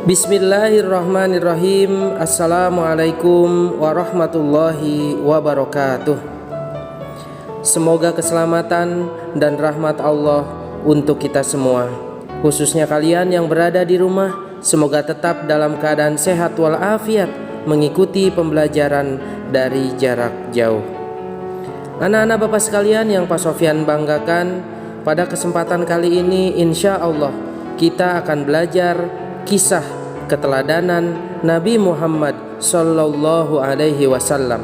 Bismillahirrahmanirrahim. Assalamualaikum warahmatullahi wabarakatuh. Semoga keselamatan dan rahmat Allah untuk kita semua, khususnya kalian yang berada di rumah. Semoga tetap dalam keadaan sehat walafiat, mengikuti pembelajaran dari jarak jauh. Anak-anak Bapak sekalian yang Pak Sofyan banggakan, pada kesempatan kali ini insya Allah kita akan belajar kisah keteladanan Nabi Muhammad Sallallahu Alaihi Wasallam.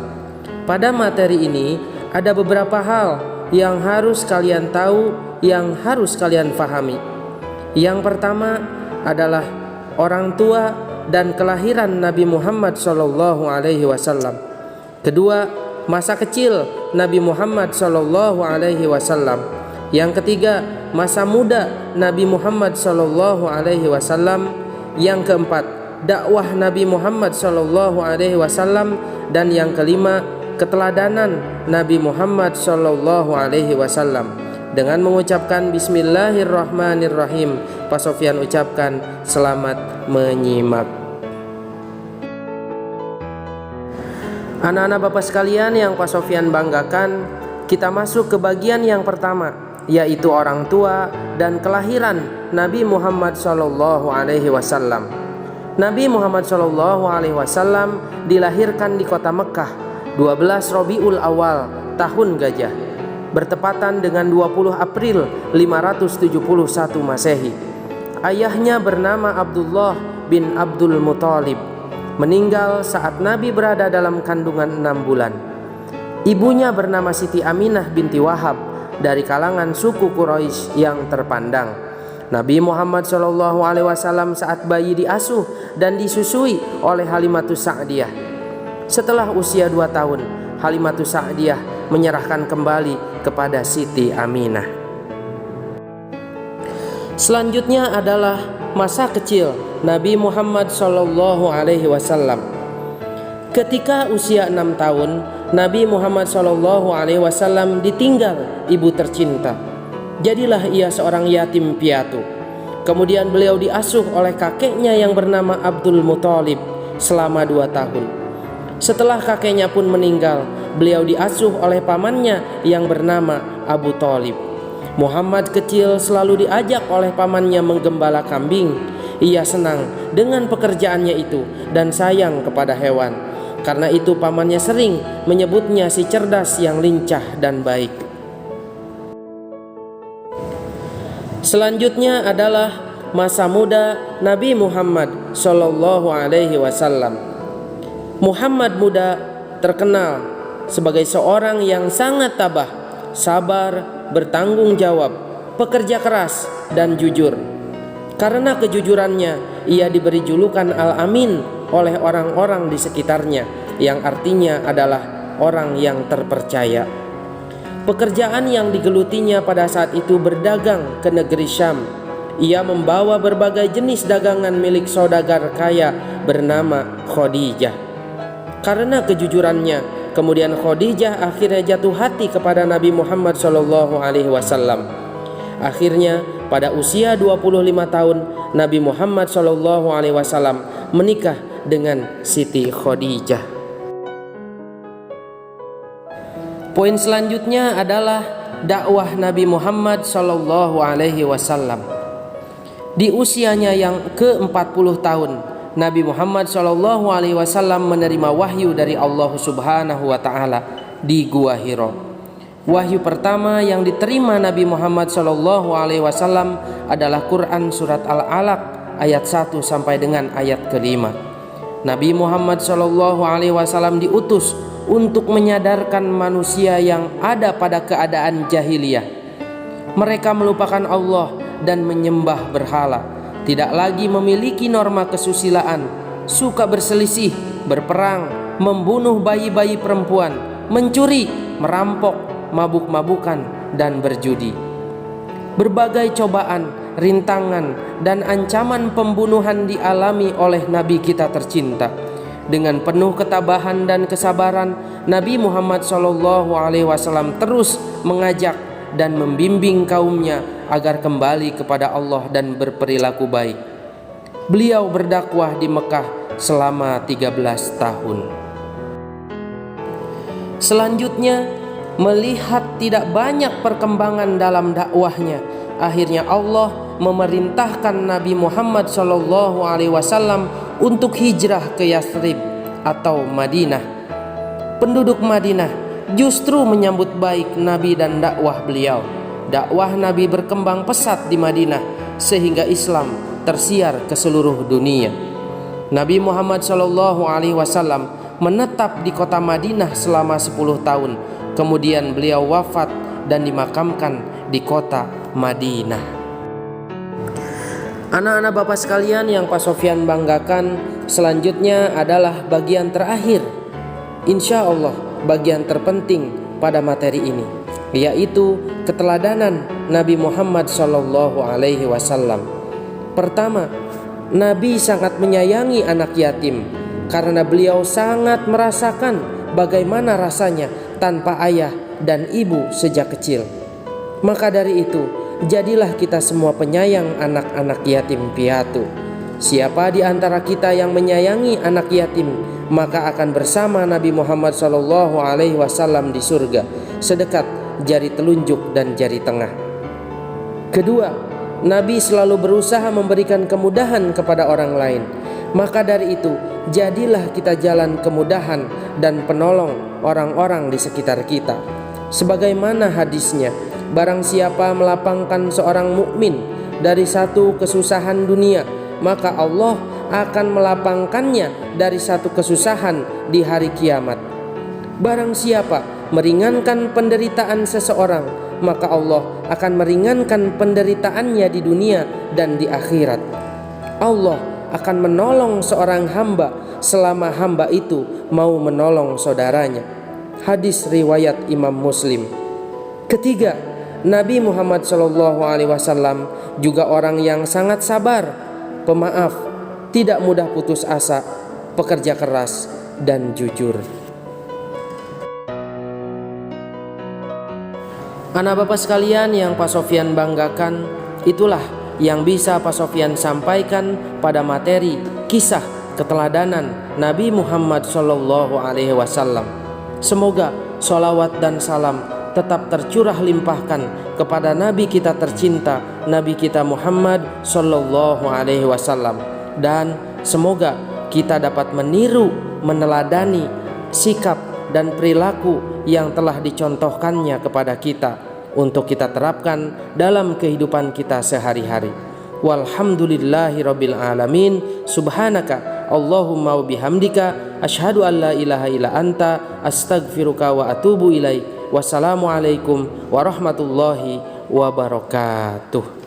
Pada materi ini ada beberapa hal yang harus kalian tahu, yang harus kalian pahami. Yang pertama adalah orang tua dan kelahiran Nabi Muhammad Sallallahu Alaihi Wasallam. Kedua, masa kecil Nabi Muhammad Sallallahu Alaihi Wasallam. Yang ketiga, masa muda Nabi Muhammad Sallallahu Alaihi Wasallam. Yang keempat, dakwah Nabi Muhammad Sallallahu Alaihi Wasallam. Dan yang kelima, keteladanan Nabi Muhammad Sallallahu Alaihi Wasallam. Dengan mengucapkan Bismillahirrahmanirrahim, Pak Sofyan ucapkan selamat menyimak. Anak-anak Bapak sekalian yang Pak Sofyan banggakan, kita masuk ke bagian yang pertama, yaitu orang tua dan kelahiran Nabi Muhammad Sallallahu Alaihi Wasallam. Nabi Muhammad Sallallahu Alaihi Wasallam dilahirkan di kota Mekah 12 Rabiul Awal tahun Gajah, bertepatan dengan 20 April 571 Masehi. Ayahnya bernama Abdullah bin Abdul Muthalib, meninggal saat Nabi berada dalam kandungan 6 bulan. Ibunya bernama Siti Aminah binti Wahab, dari kalangan suku Quraisy yang terpandang. Nabi Muhammad SAW saat bayi diasuh dan disusui oleh Halimatus Sa'diyah. Setelah usia 2 tahun, Halimatus Sa'diyah menyerahkan kembali kepada Siti Aminah. Selanjutnya adalah masa kecil Nabi Muhammad SAW. Ketika usia 6 tahun, Nabi Muhammad SAW ditinggal ibu tercinta. Jadilah ia seorang yatim piatu. Kemudian beliau diasuh oleh kakeknya yang bernama Abdul Muthalib selama 2 tahun. Setelah kakeknya pun meninggal, beliau diasuh oleh pamannya yang bernama Abu Thalib. Muhammad kecil selalu diajak oleh pamannya menggembala kambing. Ia senang dengan pekerjaannya itu dan sayang kepada hewan. Karena itu pamannya sering menyebutnya si cerdas yang lincah dan baik. Selanjutnya adalah masa muda Nabi Muhammad Sallallahu Alaihi Wasallam. Muhammad muda terkenal sebagai seorang yang sangat tabah, sabar, bertanggung jawab, pekerja keras, dan jujur. Karena kejujurannya, ia diberi julukan Al-Amin oleh orang-orang di sekitarnya, yang artinya adalah orang yang terpercaya. Pekerjaan yang digelutinya pada saat itu berdagang ke negeri Syam. Ia membawa berbagai jenis dagangan milik saudagar kaya bernama Khadijah. Karena kejujurannya, kemudian Khadijah akhirnya jatuh hati kepada Nabi Muhammad SAW. Akhirnya pada usia 25 tahun, Nabi Muhammad SAW menikah dengan Siti Khadijah. Poin selanjutnya adalah dakwah Nabi Muhammad Sallallahu Alaihi Wasallam. Di usianya yang ke-40 tahun, Nabi Muhammad Sallallahu Alaihi Wasallam menerima wahyu dari Allah Subhanahu Wa Taala di Gua Hiro. Wahyu pertama yang diterima Nabi Muhammad Sallallahu Alaihi Wasallam adalah Quran surat Al-Alaq ayat 1 sampai dengan ayat ke-5. Nabi Muhammad Sallallahu Alaihi Wasallam diutus untuk menyadarkan manusia yang ada pada keadaan jahiliyah. Mereka melupakan Allah dan menyembah berhala, tidak lagi memiliki norma kesusilaan, suka berselisih, berperang, membunuh bayi-bayi perempuan, mencuri, merampok, mabuk-mabukan, dan berjudi. Berbagai cobaan, rintangan, dan ancaman pembunuhan dialami oleh Nabi kita tercinta. Dengan penuh ketabahan dan kesabaran, Nabi Muhammad SAW terus mengajak dan membimbing kaumnya agar kembali kepada Allah dan berperilaku baik. Beliau berdakwah di Mekah selama 13 tahun. Selanjutnya, melihat tidak banyak perkembangan dalam dakwahnya, akhirnya Allah memerintahkan Nabi Muhammad SAW untuk hijrah ke Yathrib atau Madinah. Penduduk Madinah justru menyambut baik Nabi dan dakwah beliau. Dakwah Nabi berkembang pesat di Madinah sehingga Islam tersiar ke seluruh dunia. Nabi Muhammad SAW menetap di kota Madinah selama 10 tahun. Kemudian beliau wafat dan dimakamkan di kota Madinah. Anak-anak Bapak sekalian yang Pak Sofyan banggakan, selanjutnya adalah bagian terakhir, insya Allah bagian terpenting pada materi ini, yaitu keteladanan Nabi Muhammad SAW. Pertama, Nabi sangat menyayangi anak yatim karena beliau sangat merasakan bagaimana rasanya tanpa ayah dan ibu sejak kecil. Maka dari itu, jadilah kita semua penyayang anak-anak yatim piatu. Siapa di antara kita yang menyayangi anak yatim, maka akan bersama Nabi Muhammad SAW di surga, sedekat jari telunjuk dan jari tengah. Kedua, Nabi selalu berusaha memberikan kemudahan kepada orang lain. Maka dari itu, jadilah kita jalan kemudahan dan penolong orang-orang di sekitar kita. Sebagaimana hadisnya, barang siapa melapangkan seorang mukmin dari satu kesusahan dunia, maka Allah akan melapangkannya dari satu kesusahan di hari kiamat. Barang siapa meringankan penderitaan seseorang, maka Allah akan meringankan penderitaannya di dunia dan di akhirat. Allah akan menolong seorang hamba selama hamba itu mau menolong saudaranya. Hadis riwayat Imam Muslim. Ketiga, Nabi Muhammad SAW juga orang yang sangat sabar, pemaaf, tidak mudah putus asa, pekerja keras, dan jujur. Anak Bapak sekalian yang Pak Sofyan banggakan, itulah yang bisa Pak Sofyan sampaikan pada materi kisah keteladanan Nabi Muhammad SAW. Semoga sholawat dan salam tetap tercurah limpahkan kepada Nabi kita tercinta, Nabi kita Muhammad SAW, dan semoga kita dapat meniru, meneladani sikap dan perilaku yang telah dicontohkannya kepada kita untuk kita terapkan dalam kehidupan kita sehari-hari. Walhamdulillahirabbil alamin. Subhanaka Allahumma wa bihamdika asyhadu an la ilaha illa anta astaghfiruka wa atubu ilaik. Wassalamualaikum warahmatullahi wabarakatuh.